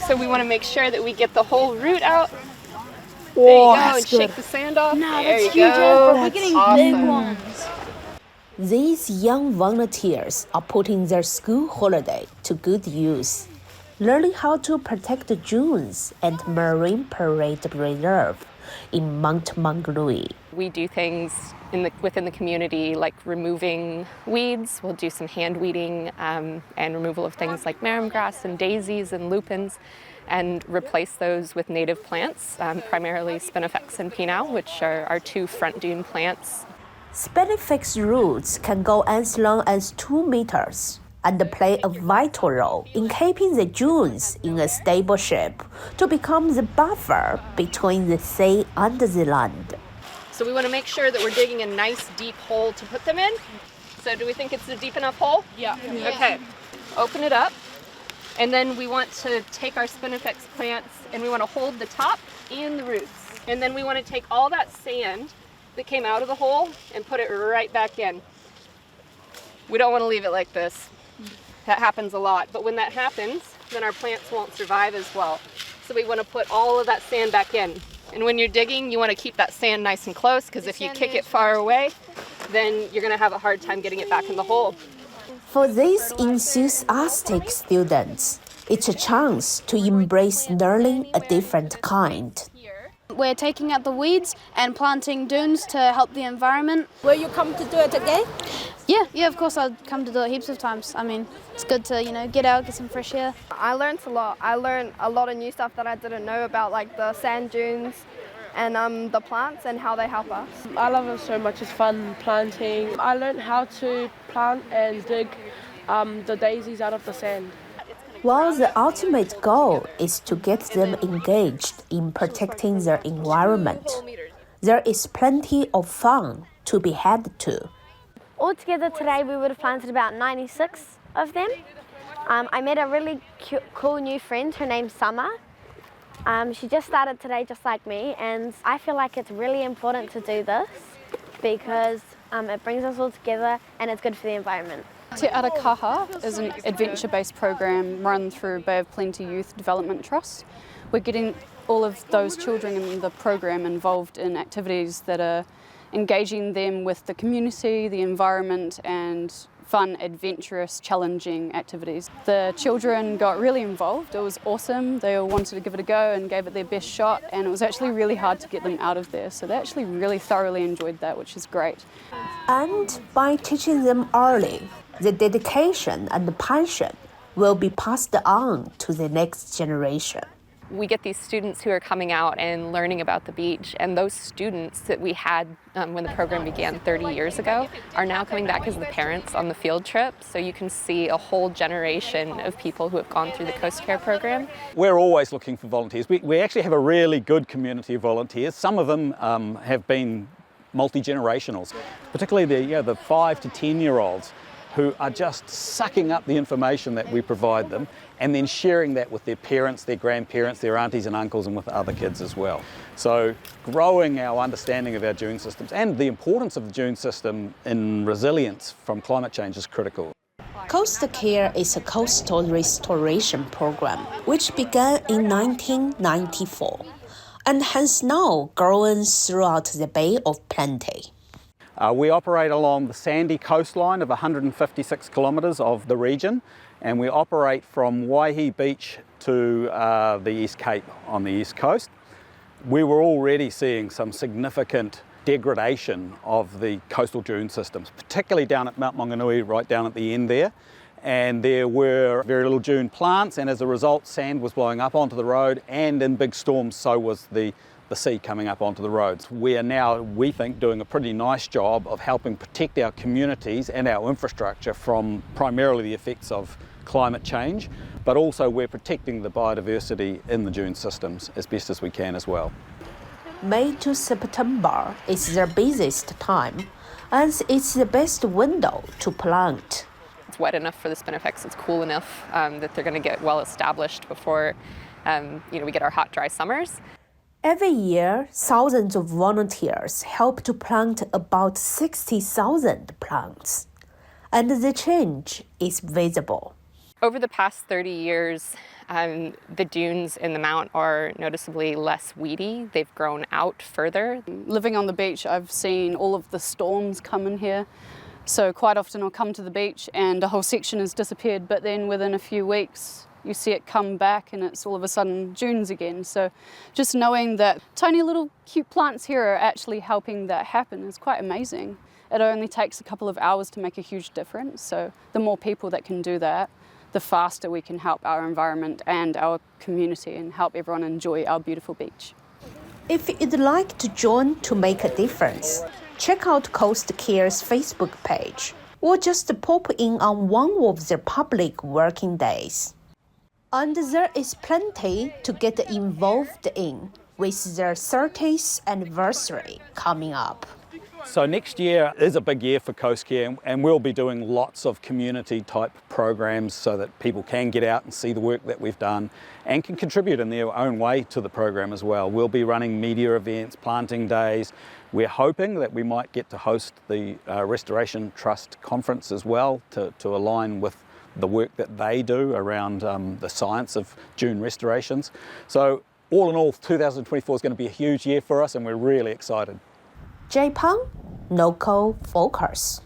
So we want to make sure that we get the whole root out. Whoa, There you go, that's and good. shake the sand off. No, there that's you huge, go. bro. We're getting awesome. big ones. These young volunteers are putting their school holiday to good use, learning how to protect the dunes and Marine Parade Reserve in Mount Maunganui. We do things within the community like removing weeds. We'll do some hand weeding and removal of things like marram grass and daisies and lupins, and replace those with native plants, primarily spinifex and pinau, which are our two front dune plants. Spinifex roots can go as long as 2 meters and play a vital role in keeping the dunes in a stable shape to become the buffer between the sea and the land. So we want to make sure that we're digging a nice deep hole to put them in. So do we think it's a deep enough hole? Yeah. Okay, open it up. And then we want to take our spinifex plants and we want to hold the top and the roots. And then we want to take all that sand that came out of the hole and put it right back in. We don't want to leave it like this. That happens a lot. But when that happens, then our plants won't survive as well. So we want to put all of that sand back in. And when you're digging, you want to keep that sand nice and close, because if you kick it far away, then you're going to have a hard time getting it back in the hole. For these enthusiastic students, it's a chance to embrace learning a different kind. We're taking out the weeds and planting dunes to help the environment. Will you come to do it again? Yeah, of course I'll come to do it heaps of times. I mean, it's good to, get out, get some fresh air. I learned a lot. I learned a lot of new stuff that I didn't know about, like the sand dunes and the plants and how they help us. I love it so much. It's fun planting. I learned how to plant and dig the daisies out of the sand. While the ultimate goal is to get them engaged in protecting their environment, there is plenty of fun to be had too. Altogether today we would have planted about 96 of them. I met a really cool new friend, her name's Summer. She just started today just like me, and I feel like it's really important to do this because it brings us all together and it's good for the environment. Te Ara Kaha is an adventure-based program run through Bay of Plenty Youth Development Trust. We're getting all of those children in the program involved in activities that are engaging them with the community, the environment, and fun, adventurous, challenging activities. The children got really involved. It was awesome. They all wanted to give it a go and gave it their best shot, and it was actually really hard to get them out of there. So they actually really thoroughly enjoyed that, which is great. And by teaching them early, the dedication and the passion will be passed on to the next generation. We get these students who are coming out and learning about the beach, and those students that we had when the program began 30 years ago are now coming back as the parents on the field trip. So you can see a whole generation of people who have gone through the Coast Care program. We're always looking for volunteers. We actually have a really good community of volunteers. Some of them have been multi-generationals, particularly the 5 to 10-year-olds who are just sucking up the information that we provide them and then sharing that with their parents, their grandparents, their aunties and uncles, and with other kids as well. So growing our understanding of our dune systems and the importance of the dune system in resilience from climate change is critical. Coast Care is a coastal restoration program which began in 1994 and has now grown throughout the Bay of Plenty. We operate along the sandy coastline of 156 kilometres of the region, and we operate from Waihi Beach to the East Cape on the east coast. We were already seeing some significant degradation of the coastal dune systems, particularly down at Mount Maunganui, right down at the end there. And there were very little dune plants, and as a result sand was blowing up onto the road, and in big storms so was the sea coming up onto the roads. We are now, we think, doing a pretty nice job of helping protect our communities and our infrastructure from primarily the effects of climate change, but also we're protecting the biodiversity in the dune systems as best as we can as well. May to September is their busiest time, as it's the best window to plant. It's wet enough for the spinifex, it's cool enough that they're going to get well established before we get our hot, dry summers. Every year, thousands of volunteers help to plant about 60,000 plants, and the change is visible. Over the past 30 years, The dunes in the mount are noticeably less weedy. They've grown out further. Living on the beach, I've seen all of the storms come in here. So quite often I'll come to the beach and a whole section has disappeared, but then within a few weeks you see it come back and it's all of a sudden dunes again. So just knowing that tiny little cute plants here are actually helping that happen is quite amazing. It only takes a couple of hours to make a huge difference. So the more people that can do that, the faster we can help our environment and our community and help everyone enjoy our beautiful beach. If you'd like to join to make a difference, check out Coast Care's Facebook page or just pop in on one of their public working days. And there is plenty to get involved in with their 30th anniversary coming up. So next year is a big year for Coast Care, and we'll be doing lots of community type programs so that people can get out and see the work that we've done and can contribute in their own way to the program as well. We'll be running media events, planting days. We're hoping that we might get to host the Restoration Trust conference as well to align with the work that they do around the science of dune restorations. So all in all, 2024 is going to be a huge year for us and we're really excited. J Pang, Local Focus.